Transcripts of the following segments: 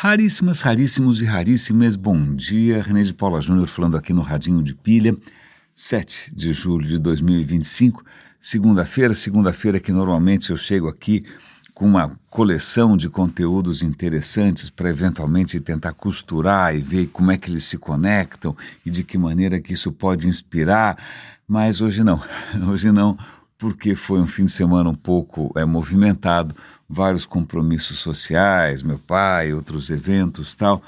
Raríssimas, raríssimos e raríssimas, bom dia. René de Paula Júnior falando aqui no Radinho de Pilha, 7 de julho de 2025, segunda-feira que normalmente eu chego aqui com uma coleção de conteúdos interessantes para eventualmente tentar costurar e ver como é que eles se conectam e de que maneira que isso pode inspirar, mas hoje não, porque foi um fim de semana um pouco movimentado, vários compromissos sociais, meu pai, outros eventos tal,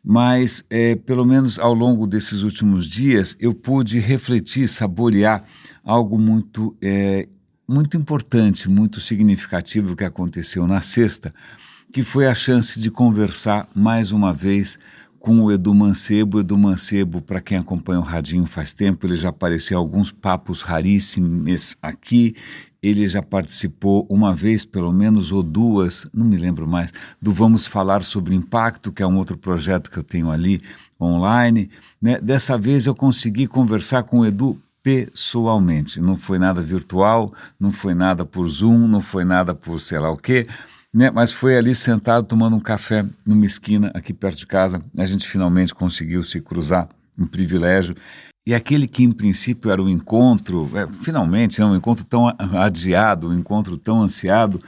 mas pelo menos ao longo desses últimos dias eu pude refletir, saborear algo muito importante, muito significativo que aconteceu na sexta, que foi a chance de conversar mais uma vez com o Edu Mancebo. Edu Mancebo, para quem acompanha o Radinho faz tempo, ele já apareceu em alguns papos raríssimos aqui, ele já participou uma vez, pelo menos, ou duas, não me lembro mais, do Vamos Falar sobre Impacto, que é um outro projeto que eu tenho ali online, né? Dessa vez eu consegui conversar com o Edu pessoalmente, não foi nada virtual, não foi nada por Zoom, não foi nada por sei lá o quê, né? Mas foi ali sentado tomando um café numa esquina aqui perto de casa, a gente finalmente conseguiu se cruzar, um privilégio, e aquele que em princípio era um encontro, finalmente, né, um encontro tão adiado, um encontro tão ansiado,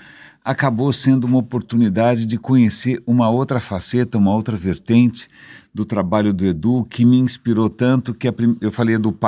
acabou sendo uma oportunidade de conhecer uma outra faceta, uma outra vertente do trabalho do Edu, que me inspirou tanto que eu falei, Edu,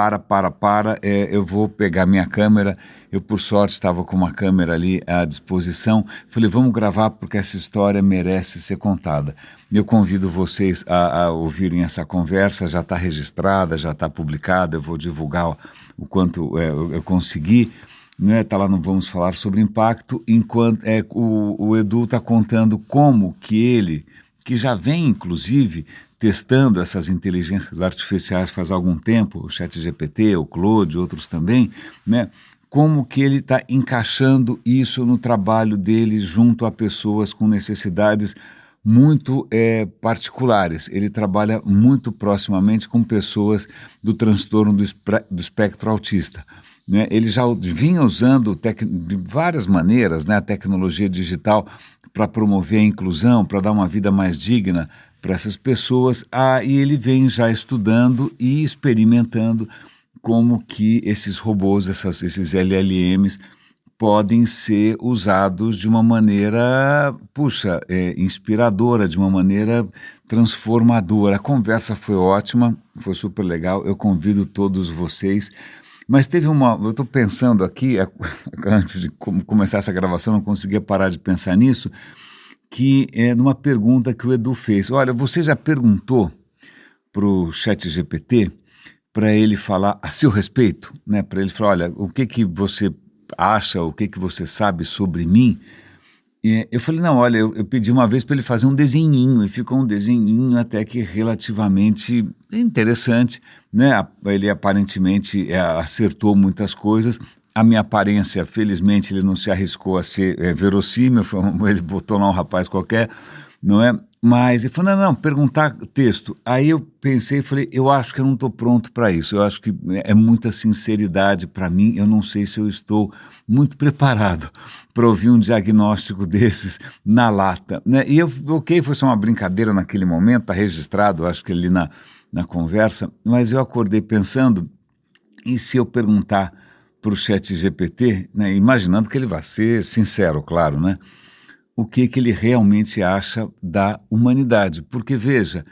eu vou pegar minha câmera, eu por sorte estava com uma câmera ali à disposição, falei, vamos gravar porque essa história merece ser contada. Eu convido vocês a ouvirem essa conversa, já está registrada, já está publicada, eu vou divulgar o quanto eu consegui, né? Tá lá no Vamos Falar sobre Impacto, enquanto o Edu está contando como que ele, que já vem inclusive testando essas inteligências artificiais faz algum tempo, o ChatGPT, o Claude, outros também, né? Como que ele está encaixando isso no trabalho dele junto a pessoas com necessidades muito particulares. Ele trabalha muito proximamente com pessoas do transtorno do espectro autista, né? Ele já vinha usando de várias maneiras, né, a tecnologia digital para promover a inclusão, para dar uma vida mais digna para essas pessoas, e ele vem já estudando e experimentando como que esses robôs, esses LLMs, podem ser usados de uma maneira, inspiradora, de uma maneira transformadora. A conversa foi ótima, foi super legal, eu convido todos vocês. Mas eu estou pensando aqui, antes de começar essa gravação, não conseguia parar de pensar nisso, que numa pergunta que o Edu fez. Olha, você já perguntou para o ChatGPT para ele falar a seu respeito, né? Para ele falar, olha, o que você acha, o que você sabe sobre mim? Eu falei, não, olha, eu pedi uma vez para ele fazer um desenhinho, e ficou um desenhinho até que relativamente interessante, né? Ele aparentemente acertou muitas coisas. A minha aparência, felizmente, ele não se arriscou a ser verossímil, ele botou lá um rapaz qualquer, não é? Mas ele falou, não, perguntar texto. Aí eu pensei e falei, eu acho que eu não estou pronto para isso, eu acho que é muita sinceridade para mim, eu não sei se eu estou muito preparado para ouvir um diagnóstico desses na lata, né? E foi só uma brincadeira naquele momento, está registrado, acho que ali na conversa, mas eu acordei pensando, e se eu perguntar para o ChatGPT, né, imaginando que ele vai ser sincero, claro, né? O que ele realmente acha da humanidade. Porque, veja,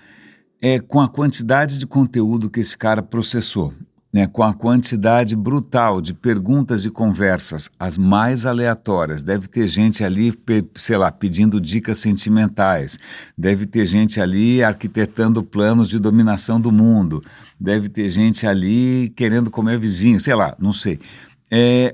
com a quantidade de conteúdo que esse cara processou, né, com a quantidade brutal de perguntas e conversas, as mais aleatórias, deve ter gente ali, sei lá, pedindo dicas sentimentais, deve ter gente ali arquitetando planos de dominação do mundo, deve ter gente ali querendo comer vizinho, sei lá, não sei.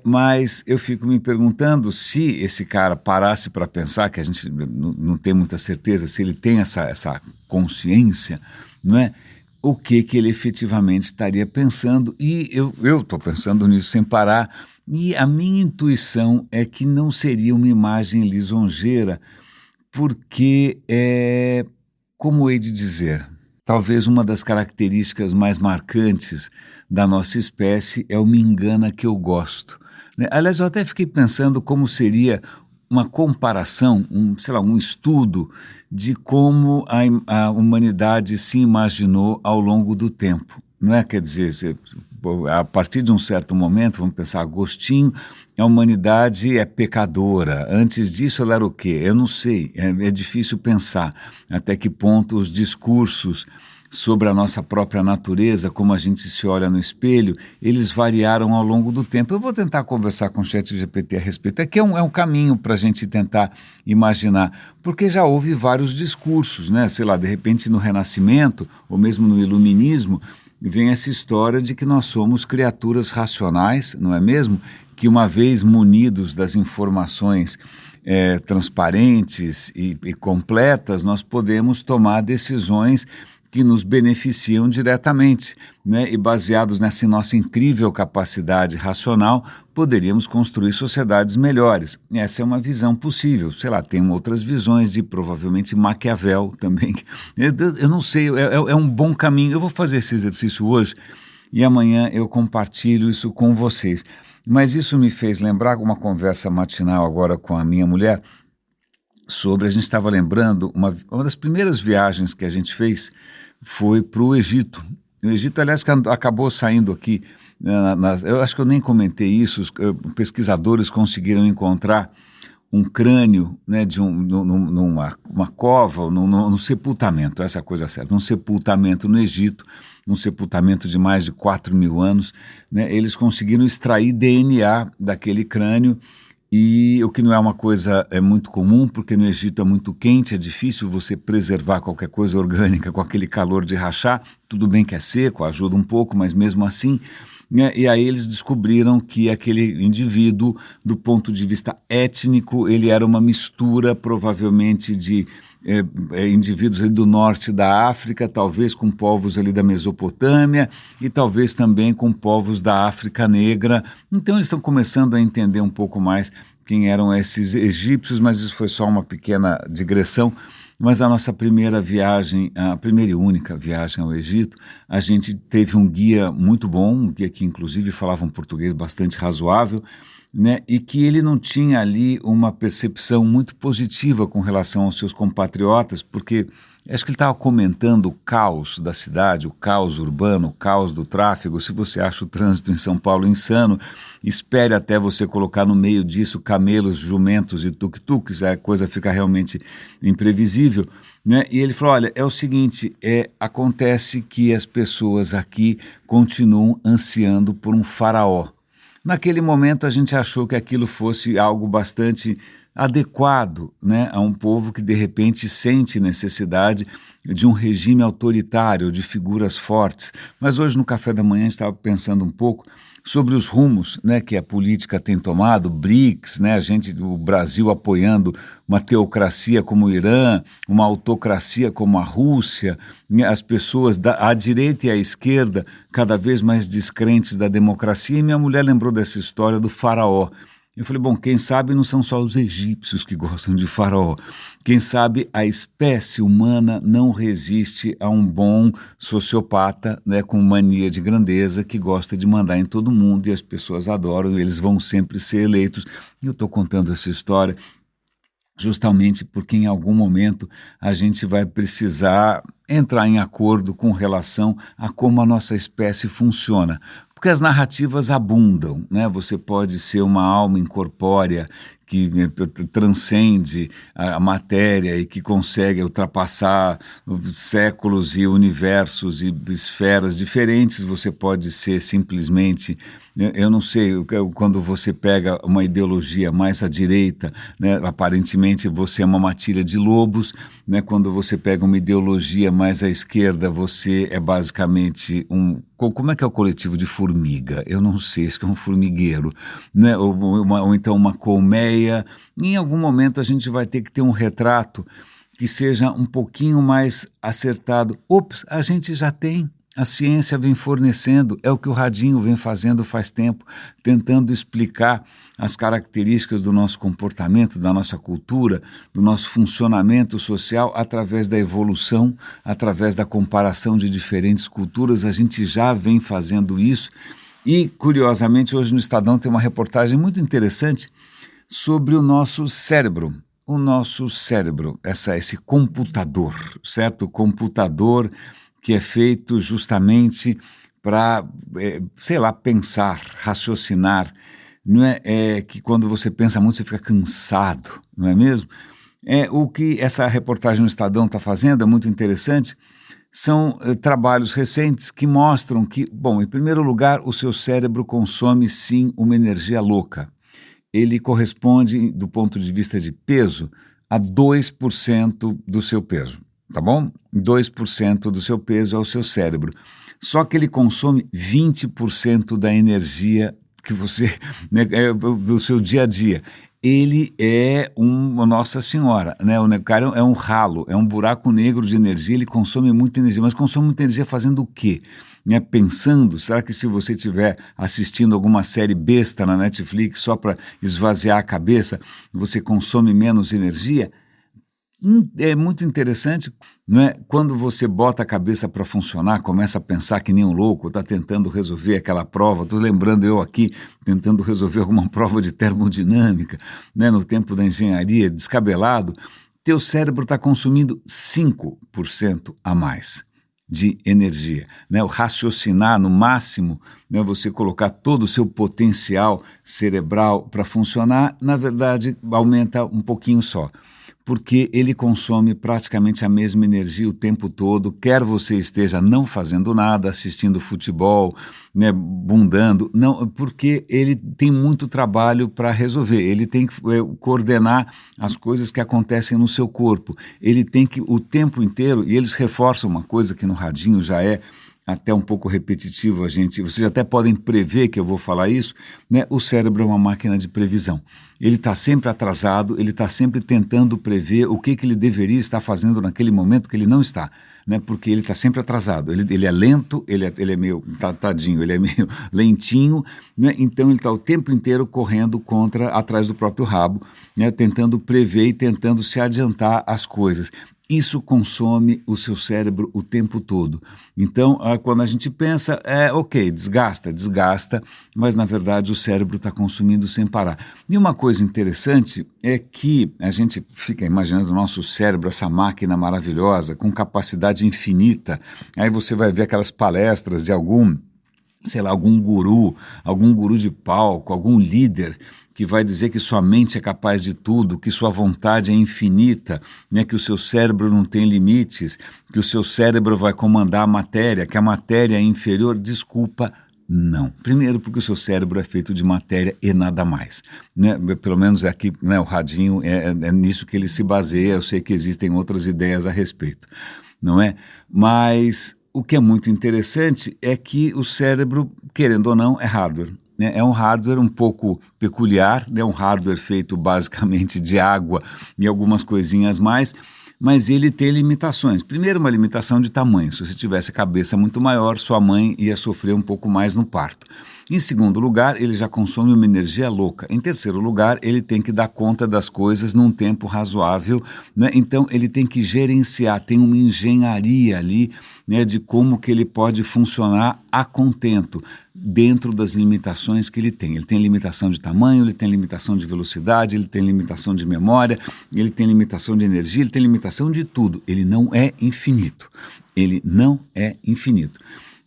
Mas eu fico me perguntando se esse cara parasse para pensar, que a gente não tem muita certeza se ele tem essa consciência, não é? O que ele efetivamente estaria pensando, e eu estou pensando nisso sem parar, e a minha intuição é que não seria uma imagem lisonjeira, porque, como hei de dizer, talvez uma das características mais marcantes da nossa espécie é o me engana que eu gosto, né? Aliás, eu até fiquei pensando como seria uma comparação, sei lá, um estudo de como a humanidade se imaginou ao longo do tempo. Não é, quer dizer, a partir de um certo momento, vamos pensar, Agostinho, a humanidade é pecadora. Antes disso ela era o quê? Eu não sei, é difícil pensar até que ponto os discursos sobre a nossa própria natureza, como a gente se olha no espelho, eles variaram ao longo do tempo. Eu vou tentar conversar com o ChatGPT a respeito. É que é um caminho para a gente tentar imaginar, porque já houve vários discursos, né? Sei lá, de repente no Renascimento, ou mesmo no Iluminismo, vem essa história de que nós somos criaturas racionais, não é mesmo? Que uma vez munidos das informações transparentes e completas, nós podemos tomar decisões que nos beneficiam diretamente, né? E baseados nessa nossa incrível capacidade racional, poderíamos construir sociedades melhores. Essa é uma visão possível. Sei lá, tem outras visões de provavelmente Maquiavel também. Eu não sei, é um bom caminho. Eu vou fazer esse exercício hoje e amanhã eu compartilho isso com vocês. Mas isso me fez lembrar uma conversa matinal agora com a minha mulher a gente estava lembrando, uma das primeiras viagens que a gente fez foi para o Egito. O Egito, aliás, que acabou saindo aqui, eu acho que eu nem comentei isso, os pesquisadores conseguiram encontrar um crânio, né, numa cova, num sepultamento, essa é a coisa certa, um sepultamento no Egito, um sepultamento de mais de 4.000 anos, né, eles conseguiram extrair DNA daquele crânio, e o que não é uma coisa muito comum, porque no Egito é muito quente, é difícil você preservar qualquer coisa orgânica com aquele calor de rachar. Tudo bem que é seco, ajuda um pouco, mas mesmo assim, né? E aí eles descobriram que aquele indivíduo, do ponto de vista étnico, ele era uma mistura provavelmente de indivíduos ali do norte da África, talvez com povos ali da Mesopotâmia e talvez também com povos da África Negra. Então eles estão começando a entender um pouco mais quem eram esses egípcios, mas isso foi só uma pequena digressão. Mas a nossa primeira viagem, a primeira e única viagem ao Egito, a gente teve um guia muito bom, um guia que inclusive falava um português bastante razoável, né, e que ele não tinha ali uma percepção muito positiva com relação aos seus compatriotas, porque acho que ele estava comentando o caos da cidade, o caos urbano, o caos do tráfego. Se você acha o trânsito em São Paulo insano, espere até você colocar no meio disso camelos, jumentos e tuk-tuks, a coisa fica realmente imprevisível, né? E ele falou, olha, é o seguinte, acontece que as pessoas aqui continuam ansiando por um faraó. Naquele momento a gente achou que aquilo fosse algo bastante adequado, né, a um povo que de repente sente necessidade de um regime autoritário, de figuras fortes. Mas hoje no café da manhã estava pensando um pouco sobre os rumos, né, que a política tem tomado, BRICS, né, o Brasil apoiando uma teocracia como o Irã, uma autocracia como a Rússia, né, as pessoas à direita e à esquerda cada vez mais descrentes da democracia, e minha mulher lembrou dessa história do faraó. Eu falei, bom, quem sabe não são só os egípcios que gostam de faraó. Quem sabe a espécie humana não resiste a um bom sociopata, né, com mania de grandeza, que gosta de mandar em todo mundo e as pessoas adoram e eles vão sempre ser eleitos. E eu estou contando essa história justamente porque em algum momento a gente vai precisar entrar em acordo com relação a como a nossa espécie funciona. Porque as narrativas abundam, né? Você pode ser uma alma incorpórea que transcende a matéria e que consegue ultrapassar séculos e universos e esferas diferentes. Você pode ser simplesmente, eu não sei, quando você pega uma ideologia mais à direita, né, aparentemente você é uma matilha de lobos, né? Quando você pega uma ideologia mais à esquerda, você é basicamente como é que é o coletivo de formiga? Eu não sei, acho que é um formigueiro, né? Ou então uma colmeia. Em algum momento a gente vai ter que ter um retrato que seja um pouquinho mais acertado. Ops, a gente já tem. A ciência vem fornecendo, é o que o Radinho vem fazendo faz tempo, tentando explicar as características do nosso comportamento, da nossa cultura, do nosso funcionamento social através da evolução, através da comparação de diferentes culturas. A gente já vem fazendo isso e, curiosamente, hoje no Estadão tem uma reportagem muito interessante sobre o nosso cérebro. O nosso cérebro, esse computador, certo? Computador que é feito justamente para, pensar, raciocinar. Não é que quando você pensa muito você fica cansado, não é mesmo? O que essa reportagem no Estadão está fazendo é muito interessante. São trabalhos recentes que mostram que, bom, em primeiro lugar, o seu cérebro consome sim uma energia louca. Ele corresponde, do ponto de vista de peso, a 2% do seu peso, tá bom? 2% do seu peso é o seu cérebro. Só que ele consome 20% da energia que você, né, do seu dia a dia. Ele é uma Nossa Senhora, né? O cara é um ralo, é um buraco negro de energia, ele consome muita energia, mas consome muita energia fazendo o quê? Né? Pensando, será que se você estiver assistindo alguma série besta na Netflix só para esvaziar a cabeça, você consome menos energia? É muito interessante, não é? Quando você bota a cabeça para funcionar, começa a pensar que nem um louco, está tentando resolver aquela prova. Estou lembrando eu aqui, tentando resolver alguma prova de termodinâmica, né, no tempo da engenharia, descabelado. Teu cérebro está consumindo 5% a mais de energia. Né? O raciocinar, no máximo, né, você colocar todo o seu potencial cerebral para funcionar, na verdade, aumenta um pouquinho só. Porque ele consome praticamente a mesma energia o tempo todo, quer você esteja não fazendo nada, assistindo futebol, né, bundando, não, porque ele tem muito trabalho para resolver, ele tem que coordenar as coisas que acontecem no seu corpo, ele tem que o tempo inteiro, e eles reforçam uma coisa que no radinho já é até um pouco repetitivo, vocês até podem prever que eu vou falar isso, né? O cérebro é uma máquina de previsão. Ele está sempre atrasado, ele está sempre tentando prever o que ele deveria estar fazendo naquele momento que ele não está, né? Porque ele está sempre atrasado, ele é lento, ele é meio tadinho, ele é meio lentinho, né? Então ele está o tempo inteiro correndo atrás do próprio rabo, né? Tentando prever e tentando se adiantar às coisas. Isso consome o seu cérebro o tempo todo. Então, quando a gente pensa, ok, desgasta, mas na verdade o cérebro está consumindo sem parar. E uma coisa interessante é que a gente fica imaginando o nosso cérebro, essa máquina maravilhosa, com capacidade infinita. Aí você vai ver aquelas palestras de algum guru de palco, algum líder que vai dizer que sua mente é capaz de tudo, que sua vontade é infinita, né, que o seu cérebro não tem limites, que o seu cérebro vai comandar a matéria, que a matéria é inferior. Desculpa, não. Primeiro porque o seu cérebro é feito de matéria e nada mais. Né? Pelo menos aqui, né, o radinho é nisso que ele se baseia, eu sei que existem outras ideias a respeito, não é? Mas o que é muito interessante é que o cérebro, querendo ou não, é hardware. Né? É um hardware um pouco peculiar, é um hardware feito basicamente de água e algumas coisinhas mais, mas ele tem limitações. Primeiro, uma limitação de tamanho. Se você tivesse a cabeça muito maior, sua mãe ia sofrer um pouco mais no parto. Em segundo lugar, ele já consome uma energia louca. Em terceiro lugar, ele tem que dar conta das coisas num tempo razoável, né? Então ele tem que gerenciar, tem uma engenharia ali, né, de como que ele pode funcionar a contento, dentro das limitações que ele tem. Ele tem limitação de tamanho, ele tem limitação de velocidade, ele tem limitação de memória, ele tem limitação de energia, ele tem limitação de tudo. Ele não é infinito. Ele não é infinito.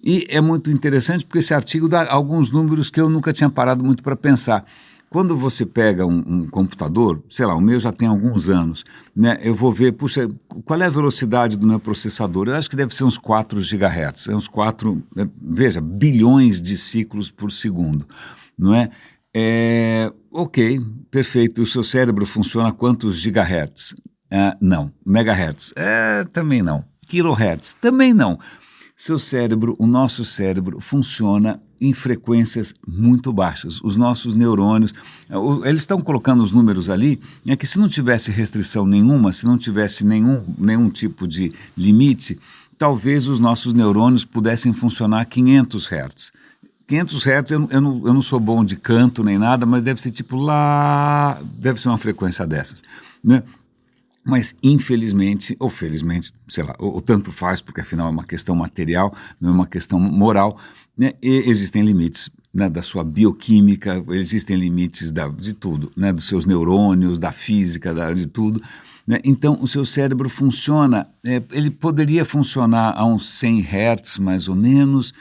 E é muito interessante porque esse artigo dá alguns números que eu nunca tinha parado muito para pensar. Quando você pega um computador, sei lá, o meu já tem alguns anos, né? Eu vou ver, puxa, qual é a velocidade do meu processador? Eu acho que deve ser uns 4 GHz, uns 4, veja, bilhões de ciclos por segundo, não é? Ok, perfeito. O seu cérebro funciona a quantos gigahertz? Não. Megahertz? Também não. Kilohertz? Também não. Seu cérebro, o nosso cérebro, funciona em frequências muito baixas. Os nossos neurônios, eles estão colocando os números ali, é que se não tivesse restrição nenhuma, se não tivesse nenhum tipo de limite, talvez os nossos neurônios pudessem funcionar a 500 Hz. 500 Hz, eu não sou bom de canto nem nada, mas deve ser tipo lá, deve ser uma frequência dessas, né? Mas infelizmente, ou felizmente, sei lá, ou tanto faz, porque afinal é uma questão material, não é uma questão moral, né? E existem limites né, da sua bioquímica, existem limites de tudo, né, dos seus neurônios, da física, de tudo. Né? Então, o seu cérebro funciona, ele poderia funcionar a uns 100 Hz, mais ou menos,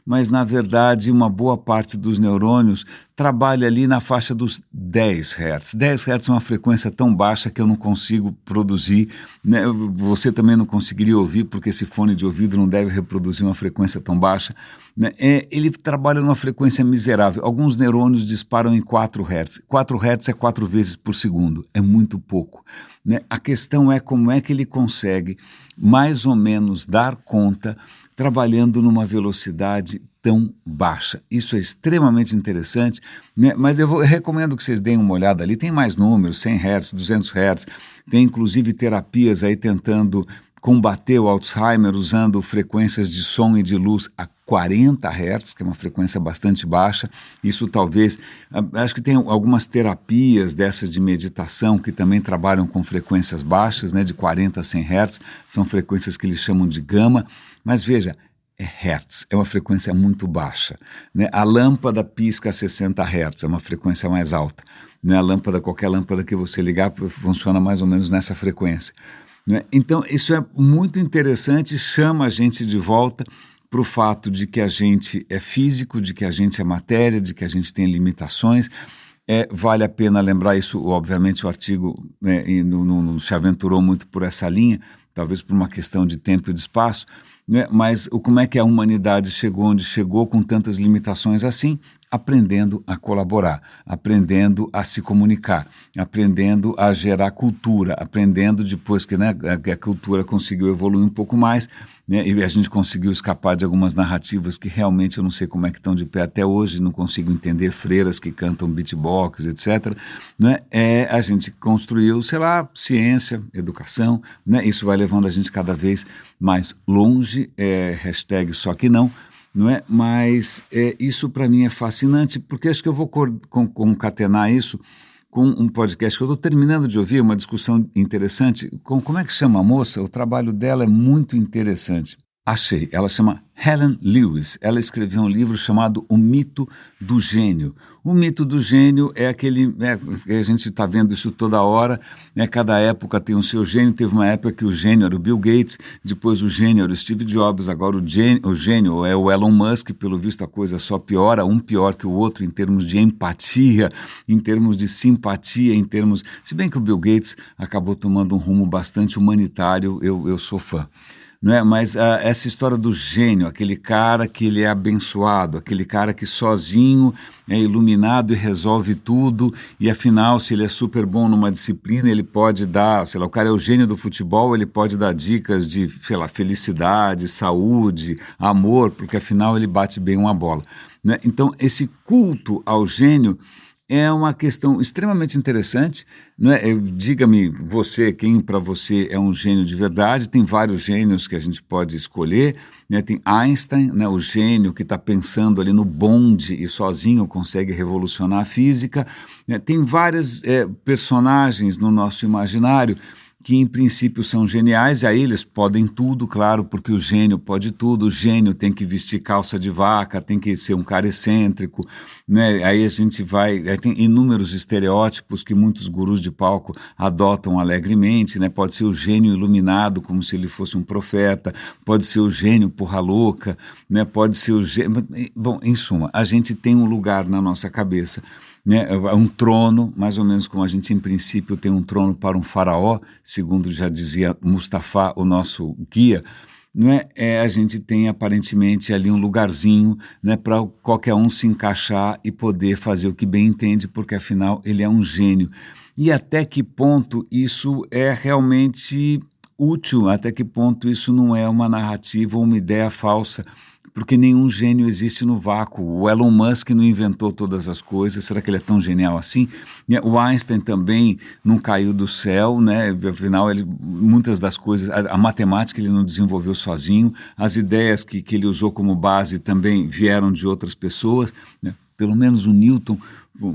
mas, na verdade, uma boa parte dos neurônios trabalha ali na faixa dos 10 Hz. 10 Hz é uma frequência tão baixa que eu não consigo produzir, né? Você também não conseguiria ouvir, porque esse fone de ouvido não deve reproduzir uma frequência tão baixa. Né? Ele trabalha numa frequência miserável. Alguns neurônios disparam em 4 Hz. 4 Hz é 4 vezes por segundo, é muito pouco. Né? A questão é como é que ele consegue mais ou menos dar conta trabalhando numa velocidade tão baixa. Isso é extremamente interessante, né? Mas eu recomendo que vocês deem uma olhada ali, tem mais números, 100 Hz, 200 Hz, tem inclusive terapias aí tentando combater o Alzheimer usando frequências de som e de luz a 40 Hz, que é uma frequência bastante baixa. Isso talvez, acho que tem algumas terapias dessas de meditação que também trabalham com frequências baixas, né, de 40 a 100 Hz, são frequências que eles chamam de gama, mas veja, é Hertz, é uma frequência muito baixa. Né? A lâmpada pisca a 60 Hz, é uma frequência mais alta. Né? Qualquer lâmpada que você ligar funciona mais ou menos nessa frequência. Né? Então, isso é muito interessante, chama a gente de volta para o fato de que a gente é físico, de que a gente é matéria, de que a gente tem limitações. Vale a pena lembrar isso, obviamente o artigo, né, não se aventurou muito por essa linha, talvez por uma questão de tempo e de espaço, né, mas como é que a humanidade chegou onde chegou com tantas limitações assim? Aprendendo a colaborar, aprendendo a se comunicar, aprendendo a gerar cultura, aprendendo depois que, né, a cultura conseguiu evoluir um pouco mais, né, e a gente conseguiu escapar de algumas narrativas que realmente eu não sei como é que estão de pé até hoje, não consigo entender, freiras que cantam beatbox, etc. Né, a gente construiu, sei lá, ciência, educação, né, isso vai levando a gente cada vez mais longe, hashtag só que não, não é? Mas isso para mim é fascinante, porque acho que eu vou concatenar isso com um podcast que eu estou terminando de ouvir, uma discussão interessante. Como é que chama a moça? O trabalho dela é muito interessante. Achei, ela chama Helen Lewis. Ela escreveu um livro chamado O Mito do Gênio. O mito do gênio é aquele, a gente está vendo isso toda hora, né? Cada época tem o seu gênio. Teve uma época que o gênio era o Bill Gates, depois o gênio era o Steve Jobs, agora o gênio é o Elon Musk. Pelo visto a coisa só piora, um pior que o outro em termos de empatia, em termos de simpatia, em termos... Se bem que o Bill Gates acabou tomando um rumo bastante humanitário, eu sou fã. Não é? Mas essa história do gênio, aquele cara que ele é abençoado, aquele cara que sozinho é iluminado e resolve tudo, e afinal, se ele é super bom numa disciplina, ele pode dar, sei lá, o cara é o gênio do futebol, ele pode dar dicas de, sei lá, felicidade, saúde, amor, porque afinal ele bate bem uma bola. Né? Então, esse culto ao gênio é uma questão extremamente interessante, não é? Diga-me você, quem para você é um gênio de verdade. Tem vários gênios que a gente pode escolher, né? Tem Einstein, né? O gênio que está pensando ali no bonde e sozinho consegue revolucionar a física, né? Tem vários personagens no nosso imaginário que em princípio são geniais, e aí eles podem tudo, claro, porque o gênio pode tudo. O gênio tem que vestir calça de vaca, tem que ser um cara excêntrico, né? Aí a gente tem inúmeros estereótipos que muitos gurus de palco adotam alegremente, né? Pode ser o gênio iluminado, como se ele fosse um profeta, pode ser o gênio porra louca, né? Pode ser o gênio... Bom, em suma, a gente tem um lugar na nossa cabeça, né, um trono, mais ou menos como a gente em princípio tem um trono para um faraó, segundo já dizia Mustafa, o nosso guia, né, a gente tem aparentemente ali um lugarzinho, né, para qualquer um se encaixar e poder fazer o que bem entende, porque afinal ele é um gênio. E até que ponto isso é realmente útil, até que ponto isso não é uma narrativa ou uma ideia falsa, porque nenhum gênio existe no vácuo. O Elon Musk não inventou todas as coisas, será que ele é tão genial assim? O Einstein também não caiu do céu, né? Afinal, muitas das coisas, a matemática ele não desenvolveu sozinho, as ideias que ele usou como base também vieram de outras pessoas, né? Pelo menos o Newton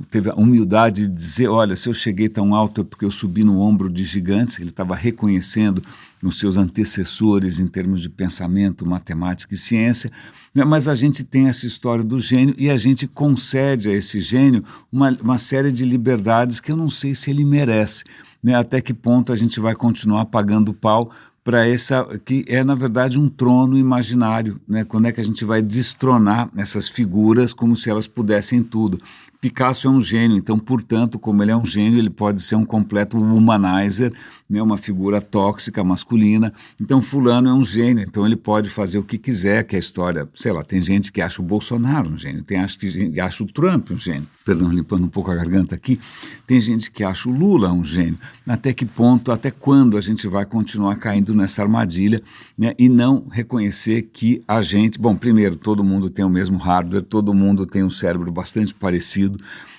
teve a humildade de dizer, olha, se eu cheguei tão alto é porque eu subi no ombro de gigantes. Ele estava reconhecendo nos seus antecessores em termos de pensamento, matemática e ciência, né? Mas a gente tem essa história do gênio e a gente concede a esse gênio uma série de liberdades que eu não sei se ele merece, né? Até que ponto a gente vai continuar pagando pau para essa, que é na verdade um trono imaginário, né? Quando é que a gente vai destronar essas figuras como se elas pudessem tudo? Picasso é um gênio, então, portanto, como ele é um gênio, ele pode ser um completo humanizer, né? Uma figura tóxica, masculina. Então, fulano é um gênio, então ele pode fazer o que quiser, que a história, sei lá, tem gente que acha o Bolsonaro um gênio, tem gente que acha o Trump um gênio, perdão, limpando um pouco a garganta aqui, tem gente que acha o Lula um gênio. Até que ponto, até quando a gente vai continuar caindo nessa armadilha, né? E não reconhecer que a gente, bom, primeiro, todo mundo tem o mesmo hardware, todo mundo tem um cérebro bastante parecido,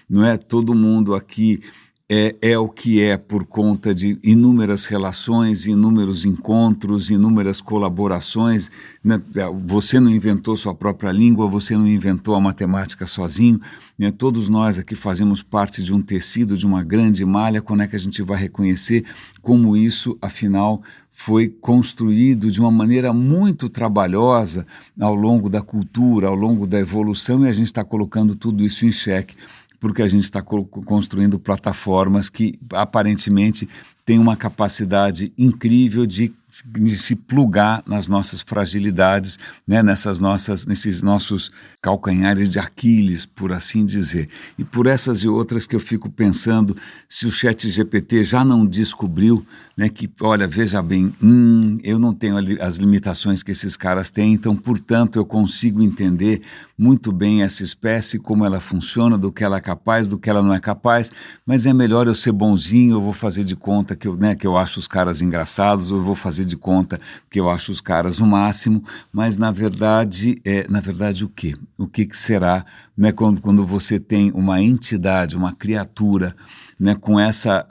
não é? Todo mundo aqui é o que é por conta de inúmeras relações, inúmeros encontros, inúmeras colaborações, né? Você não inventou sua própria língua, você não inventou a matemática sozinho, né? Todos nós aqui fazemos parte de um tecido, de uma grande malha. Quando é que a gente vai reconhecer como isso, afinal, foi construído de uma maneira muito trabalhosa ao longo da cultura, ao longo da evolução, e a gente está colocando tudo isso em xeque, porque a gente está construindo plataformas que aparentemente têm uma capacidade incrível de se plugar nas nossas fragilidades, né, nesses nossos calcanhares de Aquiles, por assim dizer. E por essas e outras que eu fico pensando, se o ChatGPT já não descobriu, né, que, olha, veja bem, eu não tenho as limitações que esses caras têm, então, portanto, eu consigo entender muito bem essa espécie, como ela funciona, do que ela é capaz, do que ela não é capaz, mas é melhor eu ser bonzinho, eu vou fazer de conta que eu acho os caras engraçados, eu vou fazer de conta que eu acho os caras o máximo, mas na verdade o quê? O que será, né, quando você tem uma entidade, uma criatura, né, com essa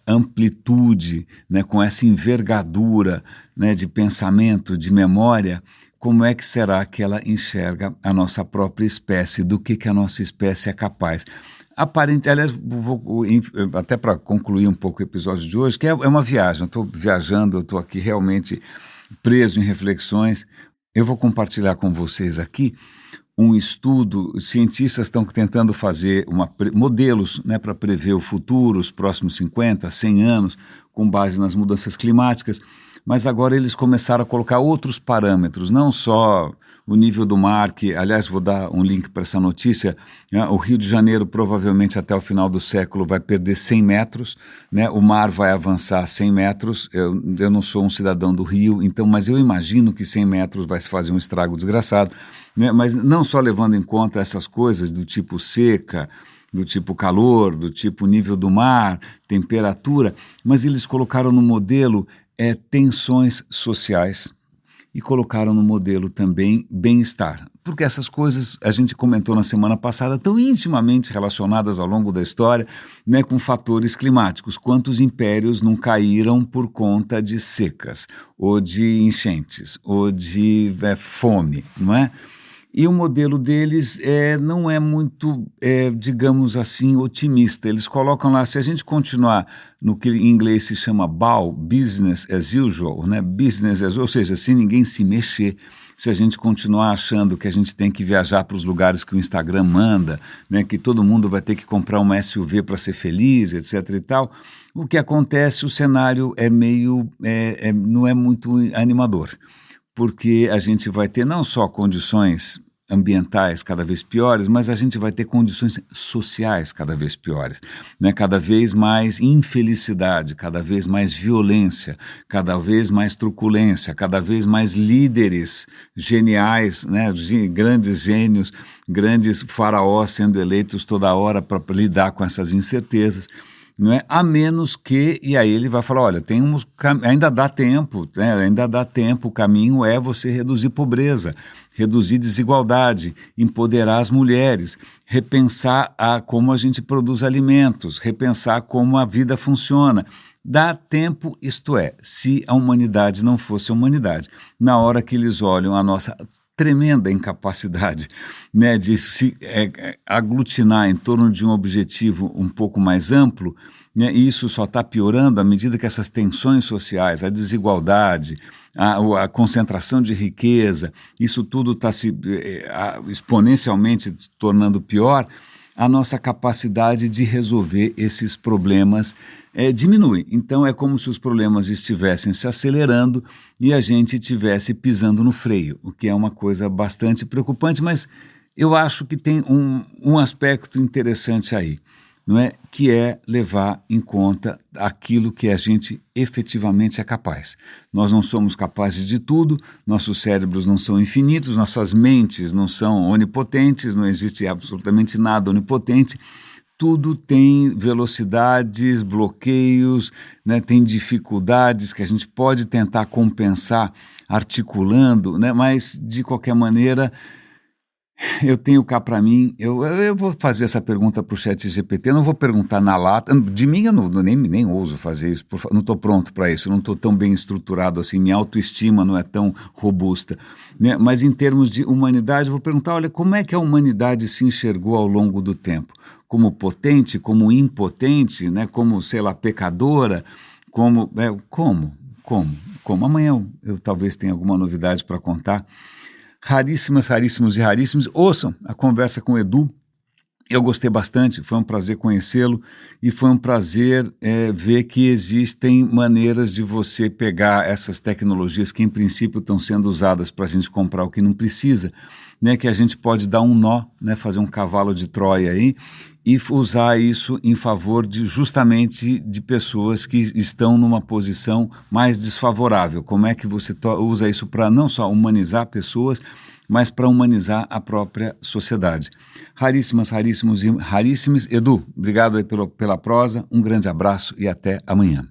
amplitude, né, com essa envergadura, né, de pensamento, de memória, como é que será que ela enxerga a nossa própria espécie, do que a nossa espécie é capaz? Aliás, até para concluir um pouco o episódio de hoje, que é uma viagem, eu estou viajando, eu estou aqui realmente preso em reflexões. Eu vou compartilhar com vocês aqui um estudo. Cientistas estão tentando fazer modelos, né, para prever o futuro, os próximos 50, 100 anos, com base nas mudanças climáticas, mas agora eles começaram a colocar outros parâmetros, não só o nível do mar, que, aliás, vou dar um link para essa notícia, né? O Rio de Janeiro provavelmente até o final do século vai perder 100 metros, né? O mar vai avançar 100 metros, eu não sou um cidadão do Rio, então, mas eu imagino que 100 metros vai se fazer um estrago desgraçado, né? Mas não só levando em conta essas coisas do tipo seca, do tipo calor, do tipo nível do mar, temperatura, mas eles colocaram no modelo tensões sociais e colocaram no modelo também bem-estar, porque essas coisas, a gente comentou na semana passada, estão intimamente relacionadas ao longo da história, né, com fatores climáticos. Quantos impérios não caíram por conta de secas, ou de enchentes, ou de fome, não é? E o modelo deles não é muito, digamos assim, otimista. Eles colocam lá, se a gente continuar no que em inglês se chama BAU, Business as Usual, né? Business as usual, ou seja, sem ninguém se mexer, se a gente continuar achando que a gente tem que viajar para os lugares que o Instagram manda, né? Que todo mundo vai ter que comprar uma SUV para ser feliz, etc. e tal, o que acontece, o cenário não é muito animador, porque a gente vai ter não só condições ambientais cada vez piores, mas a gente vai ter condições sociais cada vez piores, né? Cada vez mais infelicidade, cada vez mais violência, cada vez mais truculência, cada vez mais líderes geniais, né? Grandes gênios, grandes faraós sendo eleitos toda hora para lidar com essas incertezas. Não é? A menos que, e aí ele vai falar, olha, ainda dá tempo, né? Ainda dá tempo, o caminho é você reduzir pobreza, reduzir desigualdade, empoderar as mulheres, repensar como a gente produz alimentos, repensar como a vida funciona. Dá tempo, isto é, se a humanidade não fosse a humanidade. Na hora que eles olham a nossa tremenda incapacidade, né, de se aglutinar em torno de um objetivo um pouco mais amplo, né? E isso só está piorando à medida que essas tensões sociais, a desigualdade, a concentração de riqueza, isso tudo está se exponencialmente se tornando pior. A nossa capacidade de resolver esses problemas diminui. Então é como se os problemas estivessem se acelerando e a gente estivesse pisando no freio, o que é uma coisa bastante preocupante, mas eu acho que tem um aspecto interessante aí, não é? Que é levar em conta aquilo que a gente efetivamente é capaz. Nós não somos capazes de tudo, nossos cérebros não são infinitos, nossas mentes não são onipotentes, não existe absolutamente nada onipotente. Tudo tem velocidades, bloqueios, né? Tem dificuldades que a gente pode tentar compensar articulando, né? Mas de qualquer maneira eu tenho cá para mim, eu vou fazer essa pergunta para o ChatGPT, eu não vou perguntar na lata, de mim eu nem ouso fazer isso, não estou pronto para isso, não estou tão bem estruturado assim, minha autoestima não é tão robusta, né? Mas em termos de humanidade, eu vou perguntar, olha, como é que a humanidade se enxergou ao longo do tempo? Como potente, como impotente, né? Como, sei lá, pecadora, como? Amanhã eu talvez tenha alguma novidade para contar. Raríssimas, raríssimos e raríssimos. Ouçam a conversa com o Edu, eu gostei bastante, foi um prazer conhecê-lo e foi um prazer ver que existem maneiras de você pegar essas tecnologias que em princípio estão sendo usadas para a gente comprar o que não precisa, né, que a gente pode dar um nó, né, fazer um cavalo de Troia aí e usar isso em favor justamente de pessoas que estão numa posição mais desfavorável. Como é que você usa isso para não só humanizar pessoas, mas para humanizar a própria sociedade. Raríssimas, raríssimos e raríssimes. Edu, obrigado aí pela prosa, um grande abraço e até amanhã.